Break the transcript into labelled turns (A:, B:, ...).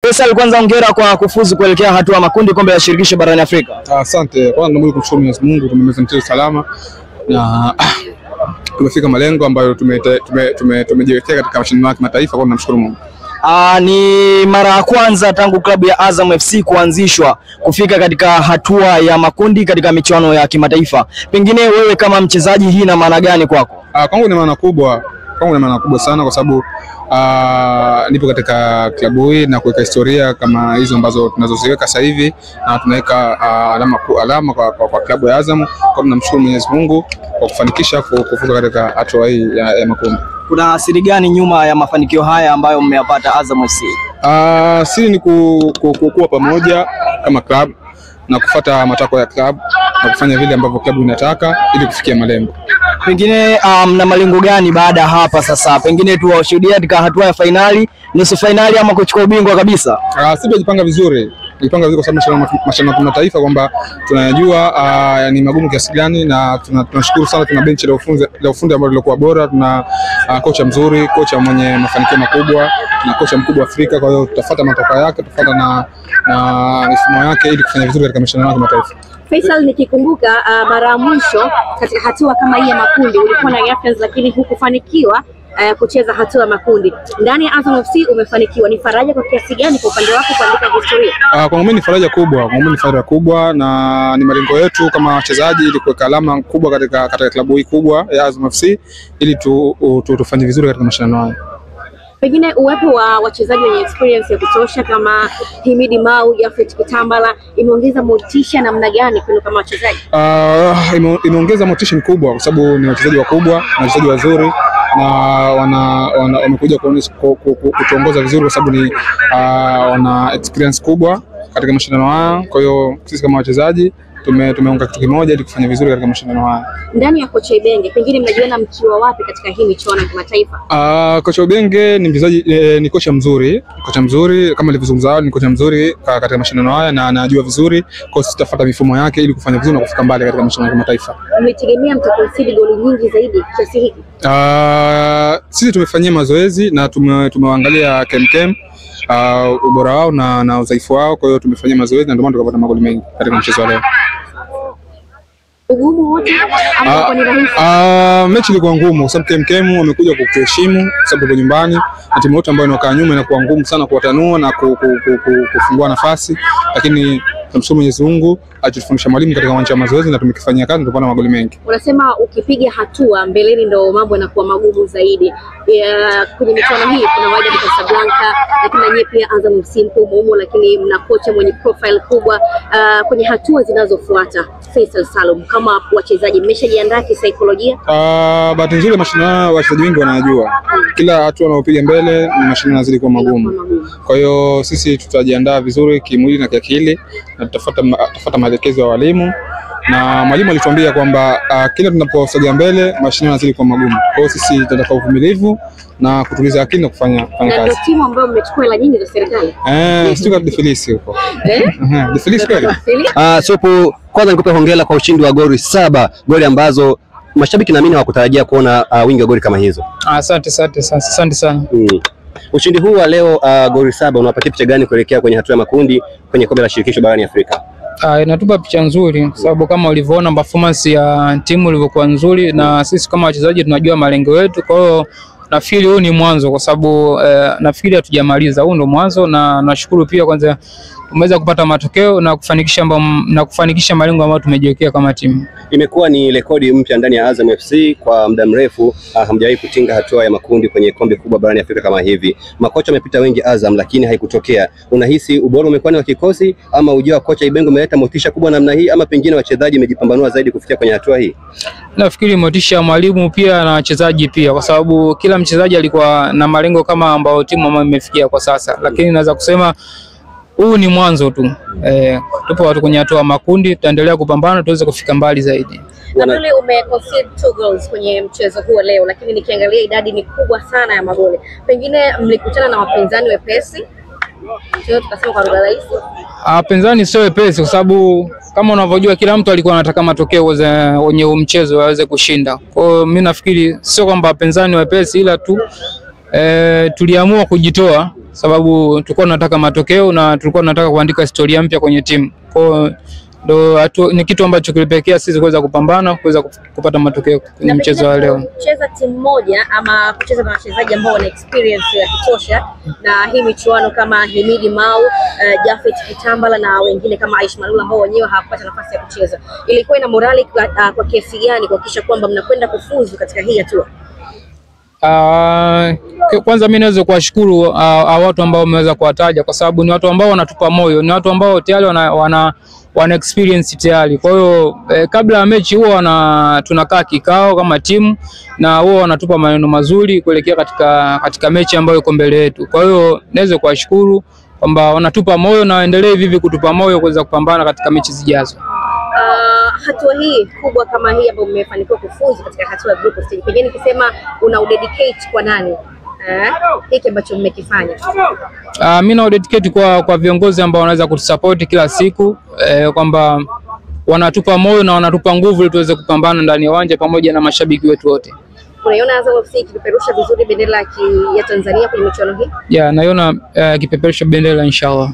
A: Faisal, kwanza hongera kwa kufuzu kuelekea hatua ya makundi kombe la shirikisho barani Afrika.
B: Asante. Kwanza naomba kumshukuru Mwenyezi Mungu tumemaliza salama na tumefika malengo ambayo tumejiwekea katika mashindano ya kimataifa. Kwa namshukuru Mungu.
A: Ni mara ya kwanza tangu klabu ya Azam FC kuanzishwa kufika katika hatua ya makundi katika michuano ya kimataifa. Pengine wewe kama mchezaji, hii ina maana gani kwako?
B: Kwangu ni maana kubwa. Kwangu ni maana kubwa sana kwa sababu nipo katika klabu hii na kuweka historia kama hizo ambazo tunazoziweka sasa hivi, na tunaweka alama kwa klabu ya Azam. Kwa tunamshukuru Mwenyezi Mungu kwa kufanikisha kufuka katika hatua hii ya makundi.
A: Kuna siri gani nyuma ya mafanikio haya ambayo mmeyapata Azam FC?
B: Siri ni kuwa pamoja kama club na kufuata matakwa ya club na kufanya vile ambavyo club inataka ili kufikia malengo.
A: Pengine mna malengo gani baada hapa sasa? Pengine tuwashuhudia katika hatua ya finali, nusu finali ama kuchukua ubingwa kabisa?
B: Sisi tumejipanga vizuri. Kwa sababu mashindano ya kimataifa kwamba tunajua ni magumu kiasi gani, na tunashukuru sana tuna benchi la ufundi ambalo lilikuwa bora. Tuna kocha mzuri, kocha mwenye mafanikio makubwa na kocha mkubwa Afrika. Kwa hiyo tutafuata matokeo yake, tutafuata na mifumo yake ili kufanya vizuri katika mashindano ya kimataifa.
C: Faisal, nikikumbuka mara ya mwisho katika hatua kama hii ya makundi ulikuwa na Africans, lakini hukufanikiwa kucheza hatua ya makundi. Ndani ya Azam FC umefanikiwa. Ni faraja kwa kiasi gani kwa upande wako kuandika historia?
B: Kwa mimi ni faraja kubwa, na ni malengo yetu kama wachezaji ili kuweka alama kubwa katika klabu hii kubwa ya Azam FC ili tufanye vizuri katika mashindano haya.
C: Pengine uwepo wa wachezaji wenye experience ya kutosha kama Himidi Mau, Jafet Kitambala imeongeza motisha namna gani kwenu kama wachezaji?
B: Imeongeza motisha mkubwa kwa sababu ni wachezaji wakubwa na wachezaji wazuri, na wamekuja kutuongoza vizuri kwa sababu ni wana experience kubwa katika mashindano haya. Kwa hiyo sisi kama wachezaji tumeunga kitu kimoja ili kufanya vizuri katika mashindano haya.
C: Ndani ya kocha Ibenge, pengine mnajiona mkiwa wapi katika hii michuano ya kimataifa?
B: Kocha Ibenge ni mchezaji, ni kocha mzuri kama nilivyozungumza awali, ni kocha mzuri katika mashindano haya na anajua vizuri. Kwa hiyo tutafuata mifumo yake ili kufanya vizuri na kufika mbali katika mashindano ya kimataifa.
C: Mmetegemea mtaconcede goli nyingi zaidi kiasi hiki?
B: Sisi tumefanyia mazoezi na tumewaangalia KMKM ubora wao na udhaifu wao. Kwa hiyo tumefanyia mazoezi na ndio maana tukapata magoli mengi katika mchezo wa leo.
C: Ugumu wote ambao ni rahisi?
B: Mechi ilikuwa ngumu kwa sababu KMKM wamekuja kukuheshimu kwa sababu kwa nyumbani, na timu yote ambayo inakaa nyuma inakuwa ngumu sana kuwatanua na kufungua nafasi, lakini tunamshukuru Mwenyezi Mungu alitufundisha mwalimu katika uwanja wa mazoezi na tumekifanyia kazi, tupata magoli mengi.
C: Unasema ukipiga hatua mbeleni ndio mambo yanakuwa magumu zaidi. Kwenye michuano hii kuna Wydad Casablanca, lakini nyinyi pia Azam FC mko humo, lakini mna kocha mwenye profile kubwa. Kwenye hatua zinazofuata, Faisal Salum, kama wachezaji mmeshajiandaa kisaikolojia?
B: Bahati nzuri mashindano wachezaji wengi wanajua kila hatua wanaopiga mbele ni mashindano yanazidi kuwa magumu. Kwa hiyo sisi tutajiandaa vizuri kimwili na kiakili na tutafuata maelekezo ya walimu, na mwalimu alituambia kwamba kila tunaposogea mbele mashindano yanazidi kuwa magumu. Kwa hiyo sisi tutatafuta uvumilivu na kutuliza akili na kufanya kazi.
C: Na timu ambayo mmechukua hela nyingi za serikali?
B: Sio Defilisi huko. Defilisi kweli?
D: Sopo, kwanza nikupe hongera kwa ushindi wa goli 7, goli ambazo mashabiki naamini hawakutarajia kuona wingi wa goli kama hizo.
E: Asante sana.
D: Ushindi huu wa leo goli 7 unapatia picha gani kuelekea kwenye hatua ya makundi kwenye kombe la shirikisho barani Afrika?
E: Inatupa picha nzuri sababu kama ulivyoona performance ya timu ilivyokuwa nzuri, na sisi kama wachezaji tunajua malengo yetu. Kwa hiyo nafikiri huu ni mwanzo, kwa sababu nafikiri hatujamaliza, huu ndio mwanzo, na nashukuru pia kwanza tumeweza kupata matokeo na kufanikisha malengo ambayo tumejiwekea kama timu.
D: Imekuwa ni rekodi mpya ndani ya Azam FC, kwa muda mrefu hamjawahi kutinga hatua ya makundi kwenye kombe kubwa barani Afrika kama hivi. Makocha wamepita wengi Azam lakini haikutokea. Unahisi ubora umekuwa ni wa kikosi ama ujio wa kocha Ibenge umeleta motisha kubwa namna hii, ama pengine wachezaji wamejipambanua zaidi kufikia kwenye hatua hii?
E: Nafikiri motisha ya mwalimu pia na wachezaji pia, kwa sababu kila mchezaji alikuwa na malengo kama ambao timu ambayo imefikia kwa sasa, lakini naweza kusema huu ni mwanzo tu. Tupo watu kwenye hatua makundi, tutaendelea kupambana tuweze kufika mbali zaidi.
C: Abdul, umeconcede 2 goals kwenye mchezo huo leo, lakini nikiangalia idadi ni kubwa sana ya magoli. Pengine mlikutana na wapinzani wepesi? Sio tukasema kwa lugha rahisi.
E: Wapinzani sio wepesi kwa sababu kama unavyojua kila mtu alikuwa anataka matokeo wenye mchezo waweze kushinda. Kwa hiyo mimi nafikiri sio kwamba wapinzani wepesi, ila tu tuliamua kujitoa sababu tulikuwa tunataka matokeo na tulikuwa tunataka kuandika historia mpya kwenye timu. Kwa ni kitu ambacho kilipekea sisi kuweza kupambana, kuweza kupata matokeo kwenye mchezo wa leo.
C: Kucheza timu moja ama kucheza na wachezaji ambao wana experience ya kutosha na hii michuano kama Himidi Mau, Jafet Kitambala na wengine kama Aish Malula ambao wenyewe hawapata nafasi ya kucheza, ilikuwa ina morali kwa kiasi gani kuhakikisha kwamba mnakwenda kufuzu katika hii hatua?
E: Kwanza mimi naweza kuwashukuru watu ambao wameweza kuwataja, kwa sababu ni watu ambao wanatupa moyo, ni watu ambao tayari wana experience tayari. Kwa hiyo kabla ya mechi huwa tunakaa kikao kama timu na huwa wanatupa maneno mazuri kuelekea katika mechi ambayo iko mbele yetu. Kwa hiyo naweza kuwashukuru kwamba wanatupa moyo na waendelee vivi kutupa moyo kuweza kupambana katika mechi zijazo.
C: Hatua hii kubwa kama hii ambayo mmefanikiwa kufuzu katika hatua ya group stage, pengine nikisema una dedicate kwa nani hiki ambacho mmekifanya?
E: Mimi na dedicate kwa viongozi ambao wanaweza kutusupport kila siku, kwamba wanatupa moyo na wanatupa nguvu ili tuweze kupambana ndani ya uwanja pamoja na mashabiki wetu wote.
C: Unaiona Azam FC ikipeperusha vizuri bendera ya Tanzania kwenye michuano hii?
E: Yeah, naiona ikipeperusha bendera inshallah.